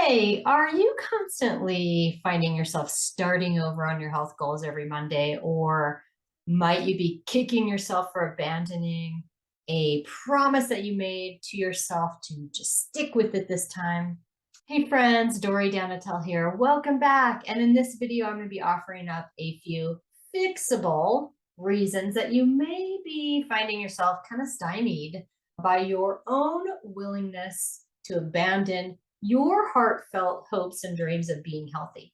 Hey, are you constantly finding yourself starting over on your health goals every Monday, or might you be kicking yourself for abandoning a promise that you made to yourself to just stick with it this time? Hey friends, Dory Donatel here. Welcome back. And in this video, I'm going to be offering up a few fixable reasons that you may be finding yourself kind of stymied by your own willingness to abandon your heartfelt hopes and dreams of being healthy.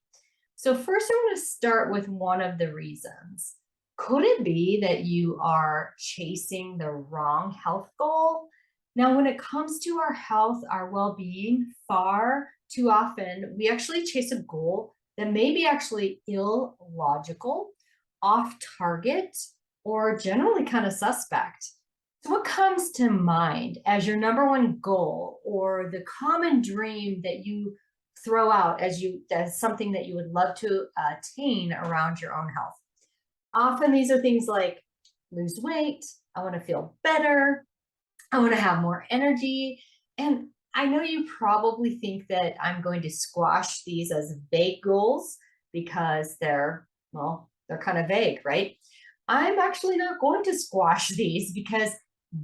So, first, I'm going to start with one of the reasons. Could it be that you are chasing the wrong health goal? Now, when it comes to our health, our well being, far too often we actually chase a goal that may be actually illogical, off target, or generally kind of suspect. So, what comes to mind as your number one goal or the common dream that you throw out as something that you would love to attain around your own health? Often these are things like lose weight, I want to feel better, I want to have more energy. And I know you probably think that I'm going to squash these as vague goals because they're kind of vague, right? I'm actually not going to squash these because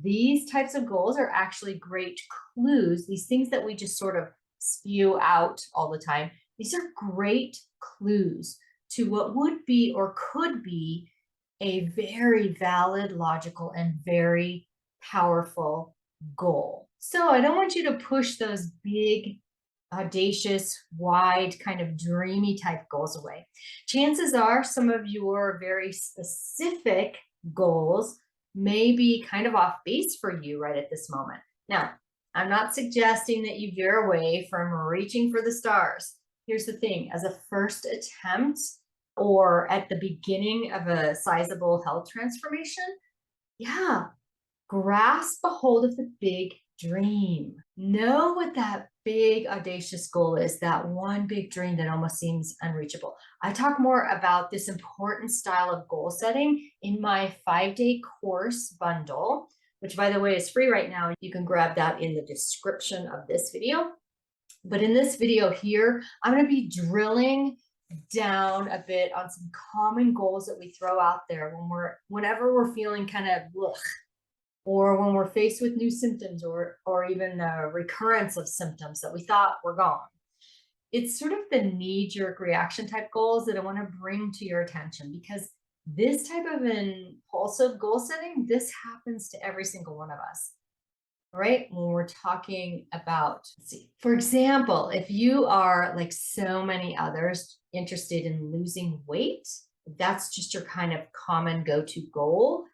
these types of goals are actually great clues. These things that we just sort of spew out all the time, these are great clues to what would be or could be a very valid, logical, and very powerful goal. So I don't want you to push those big, audacious, wide, kind of dreamy type goals away. Chances are some of your very specific goals may be kind of off base for you right at this moment. Now, I'm not suggesting that you veer away from reaching for the stars. Here's the thing, as a first attempt or at the beginning of a sizable health transformation, yeah, grasp a hold of the big dream. Know what that big, audacious goal is, that one big dream that almost seems unreachable. I talk more about this important style of goal setting in my 5-day course bundle, which, by the way, is free right now. You can grab that in the description of this video. But in this video here, I'm going to be drilling down a bit on some common goals that we throw out there whenever we're feeling kind of ugh, or when we're faced with new symptoms or even a recurrence of symptoms that we thought were gone. It's sort of the knee-jerk reaction type goals that I want to bring to your attention because this type of impulsive goal setting, this happens to every single one of us. Right? When we're talking about, let's see, for example, if you are like so many others interested in losing weight, that's just your kind of common go-to goal.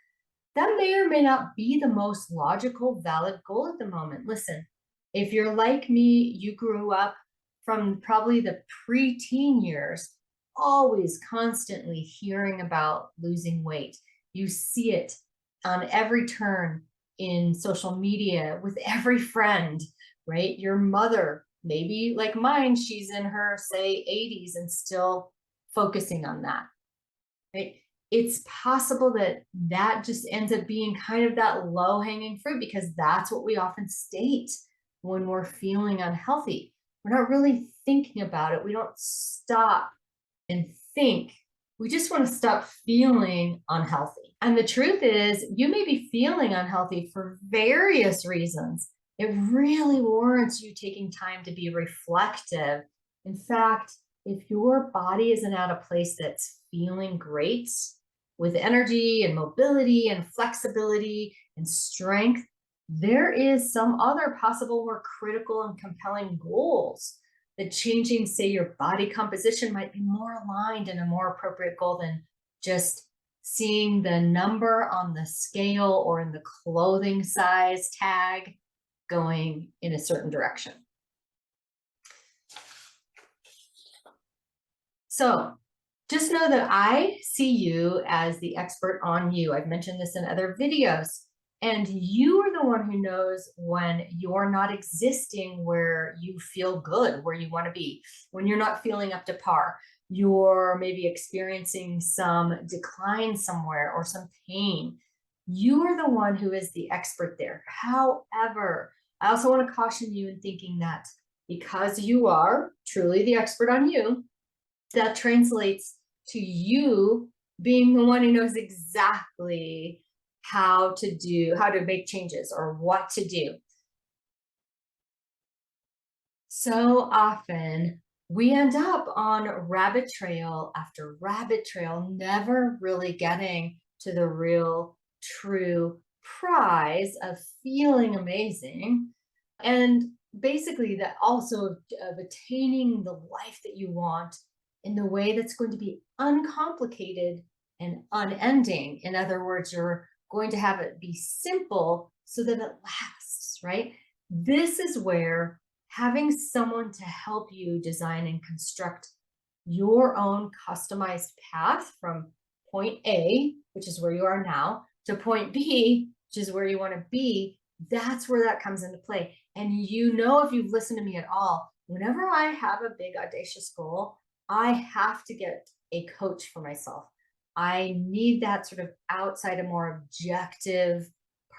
That may or may not be the most logical, valid goal at the moment. Listen, if you're like me, you grew up from probably the preteen years, always constantly hearing about losing weight. You see it on every turn in social media with every friend, right? Your mother, maybe like mine, she's in her, say, 80s and still focusing on that, right? It's possible that that just ends up being kind of that low hanging fruit because that's what we often state when we're feeling unhealthy. We're not really thinking about it. We don't stop and think. We just want to stop feeling unhealthy. And the truth is, you may be feeling unhealthy for various reasons. It really warrants you taking time to be reflective. In fact, if your body isn't at a place that's feeling great with energy and mobility and flexibility and strength, there is some other possible more critical and compelling goals that changing, say, your body composition might be more aligned and a more appropriate goal than just seeing the number on the scale or in the clothing size tag going in a certain direction. So just know that I see you as the expert on you. I've mentioned this in other videos. And you are the one who knows when you're not existing where you feel good, where you want to be, when you're not feeling up to par. You're maybe experiencing some decline somewhere or some pain. You are the one who is the expert there. However, I also want to caution you in thinking that because you are truly the expert on you, that translates to you being the one who knows exactly how to make changes or what to do. So often we end up on rabbit trail after rabbit trail, never really getting to the real, true prize of feeling amazing. And basically, that also of attaining the life that you want in the way that's going to be uncomplicated and unending. In other words, you're going to have it be simple so that it lasts, right? This is where having someone to help you design and construct your own customized path from point A, which is where you are now, to point B, which is where you want to be, that's where that comes into play. And you know, if you've listened to me at all, whenever I have a big audacious goal, I have to get a coach for myself. I need that sort of outside, a more objective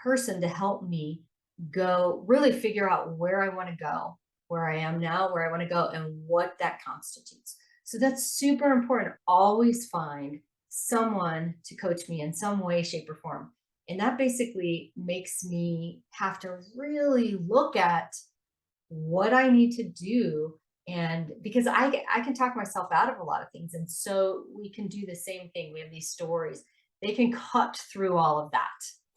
person to help me go really figure out where I want to go, where I am now, where I want to go, and what that constitutes. So that's super important. Always find someone to coach me in some way, shape, or form. And that basically makes me have to really look at what I need to do. And because I can talk myself out of a lot of things. And so we can do the same thing. We have these stories, they can cut through all of that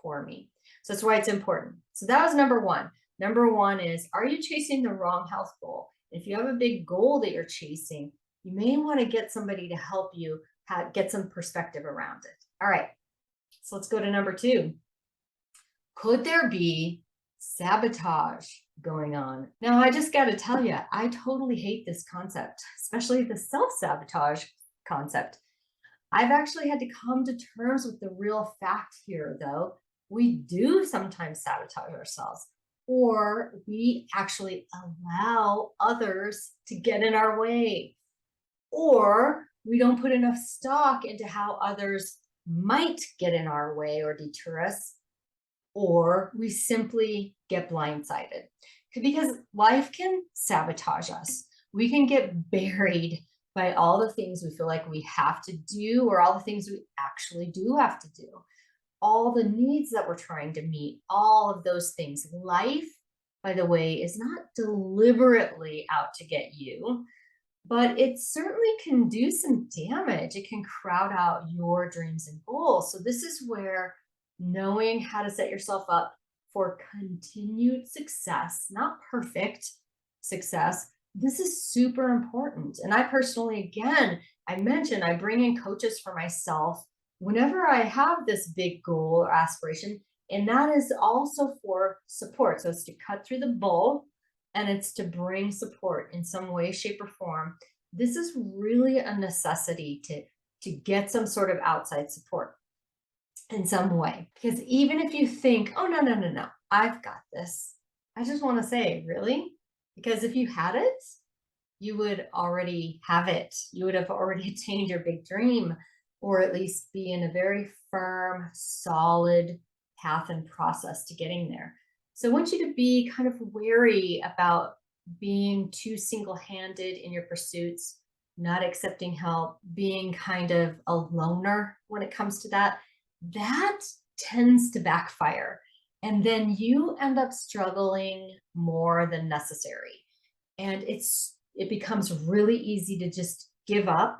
for me. So that's why it's important. So that was number one. Number one is, are you chasing the wrong health goal? If you have a big goal that you're chasing, you may want to get somebody to help you get some perspective around it. All right. So let's go to number two. Could there be sabotage going on? Now, I just got to tell you, I totally hate this concept, especially the self-sabotage concept. I've actually had to come to terms with the real fact here, though. We do sometimes sabotage ourselves, or we actually allow others to get in our way, or we don't put enough stock into how others might get in our way or deter us, or we simply get blindsided. Because life can sabotage us. We can get buried by all the things we feel like we have to do, or all the things we actually do have to do, all the needs that we're trying to meet, all of those things. Life, by the way, is not deliberately out to get you, but it certainly can do some damage. It can crowd out your dreams and goals. So this is where knowing how to set yourself up for continued success, not perfect success, this is super important. And I personally, again, I mentioned I bring in coaches for myself whenever I have this big goal or aspiration. And that is also for support. So it's to cut through the bull, and it's to bring support in some way, shape, or form. This is really a necessity to get some sort of outside support in some way. Because even if you think, oh, no, no, no, no, I've got this, I just want to say, really? Because if you had it, you would already have it. You would have already attained your big dream, or at least be in a very firm, solid path and process to getting there. So I want you to be kind of wary about being too single-handed in your pursuits, not accepting help, being kind of a loner when it comes to that. That tends to backfire. And then you end up struggling more than necessary. And it becomes really easy to just give up,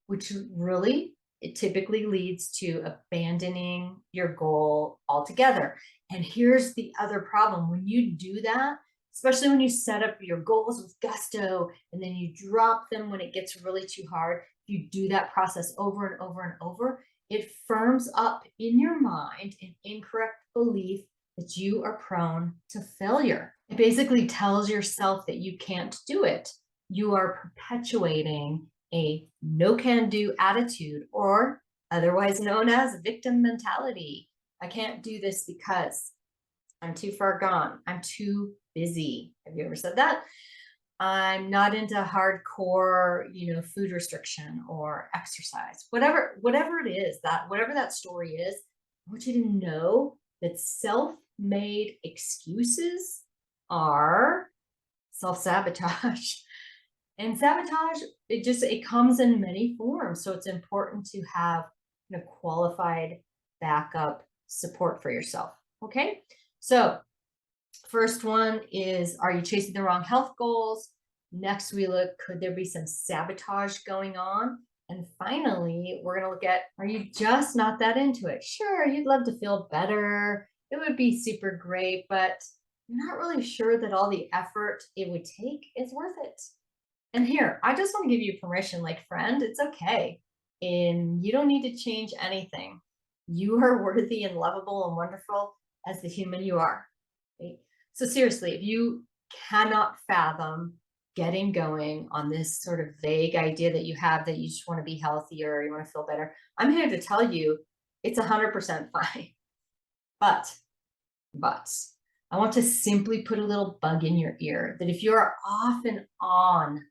which really it typically leads to abandoning your goal altogether. And here's the other problem. When you do that, especially when you set up your goals with gusto and then you drop them when it gets really too hard, you do that process over and over and over, it firms up in your mind an incorrect belief that you are prone to failure. It basically tells yourself that you can't do it. You are perpetuating a no can do attitude, or otherwise known as victim mentality. I can't do this because I'm too far gone. I'm too busy. Have you ever said that? I'm not into hardcore, food restriction or exercise. Whatever it is, whatever that story is, I want you to know that self-made excuses are self-sabotage. And sabotage, it comes in many forms. So it's important to have qualified backup support for yourself. Okay. So first one is, are you chasing the wrong health goals? Next, we look, could there be some sabotage going on? And finally, we're going to look at, are you just not that into it? Sure, you'd love to feel better. It would be super great, but you're not really sure that all the effort it would take is worth it. And here, I just want to give you permission, like, friend, it's okay. And you don't need to change anything. You are worthy and lovable and wonderful as the human you are. Right? So, seriously, if you cannot fathom getting going on this sort of vague idea that you have that you just want to be healthier or you want to feel better, I'm here to tell you it's 100% fine. But, but, I want to simply put a little bug in your ear that if you are off and on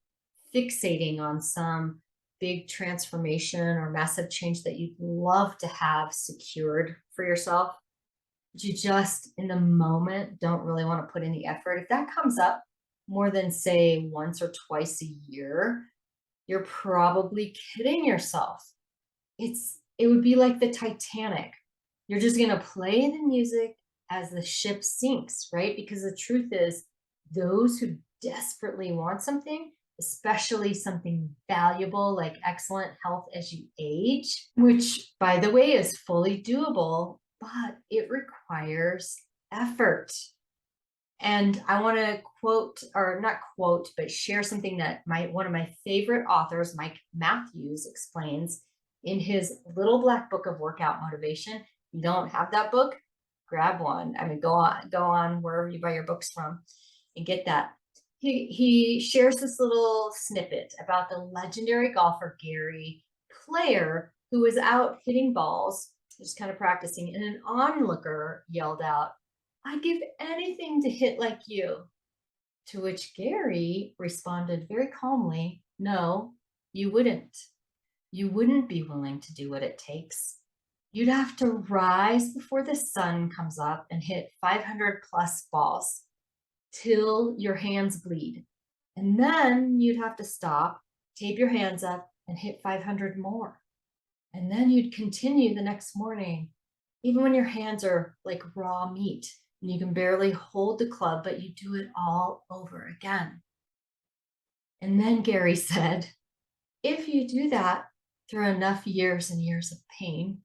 fixating on some big transformation or massive change that you'd love to have secured for yourself, but you just in the moment don't really want to put in the effort. If that comes up more than, say, once or twice a year, you're probably kidding yourself. It would be like the Titanic. You're just going to play the music as the ship sinks, right? Because the truth is, those who desperately want something, especially something valuable like excellent health as you age, which by the way is fully doable, but it requires effort. And I want to quote, or not quote, but share something that one of my favorite authors, Mike Matthews, explains in his little black book of workout motivation. If you don't have that book, grab one. I mean, go on wherever you buy your books from and get that. He shares this little snippet about the legendary golfer Gary Player, who was out hitting balls, just kind of practicing, and an onlooker yelled out, "I'd give anything to hit like you." To which Gary responded very calmly, "No, you wouldn't. You wouldn't be willing to do what it takes. You'd have to rise before the sun comes up and hit 500 plus balls till your hands bleed. And then you'd have to stop, tape your hands up, and hit 500 more. And then you'd continue the next morning, even when your hands are like raw meat and you can barely hold the club, but you do it all over again." And then Gary said, "If you do that through enough years and years of pain,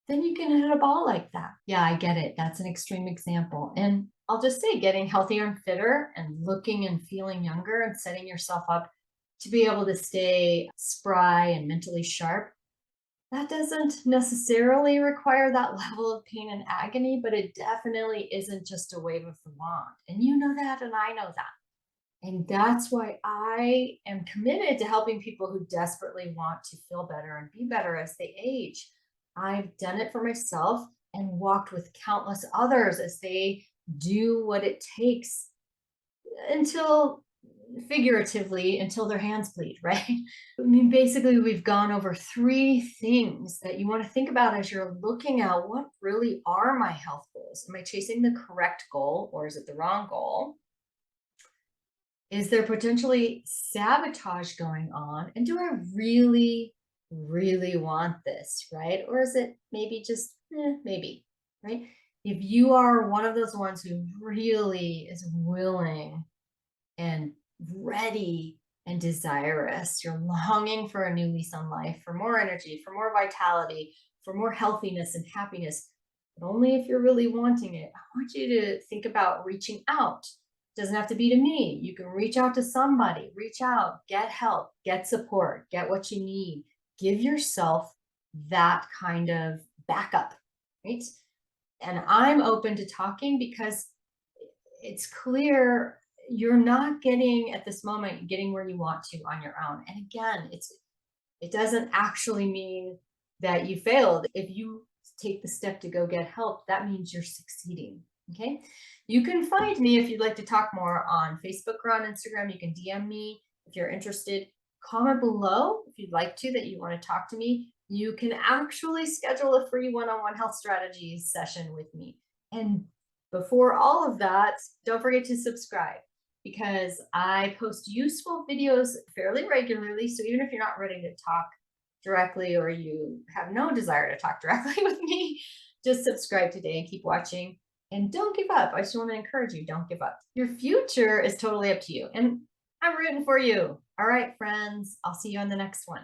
then you can hit a ball like that." Yeah, I get it. That's an extreme example. And I'll just say, getting healthier and fitter and looking and feeling younger and setting yourself up to be able to stay spry and mentally sharp, that doesn't necessarily require that level of pain and agony, but it definitely isn't just a wave of the wand. And you know that, and I know that. And that's why I am committed to helping people who desperately want to feel better and be better as they age. I've done it for myself and walked with countless others as they do what it takes until, figuratively, until their hands bleed, right? I mean, basically, we've gone over three things that you want to think about as you're looking at what really are my health goals. Am I chasing the correct goal or is it the wrong goal? Is there potentially sabotage going on? And do I really, really want this, right? Or is it maybe just, maybe, right? If you are one of those ones who really is willing and ready and desirous, you're longing for a new lease on life, for more energy, for more vitality, for more healthiness and happiness, but only if you're really wanting it, I want you to think about reaching out. Doesn't have to be to me. You can reach out to somebody, reach out, get help, get support, get what you need. Give yourself that kind of backup, right? And I'm open to talking because it's clear you're not getting at this moment, getting where you want to on your own. And again, it doesn't actually mean that you failed. If you take the step to go get help, that means you're succeeding. Okay. You can find me if you'd like to talk more on Facebook or on Instagram. You can DM me if you're interested. Comment below if you'd like to, that you want to talk to me. You can actually schedule a free one-on-one health strategies session with me. And before all of that, don't forget to subscribe. because I post useful videos fairly regularly. So even if you're not ready to talk directly or you have no desire to talk directly with me, just subscribe today and keep watching. And don't give up. I just want to encourage you, don't give up. Your future is totally up to you. And I'm rooting for you. All right, friends. I'll see you on the next one.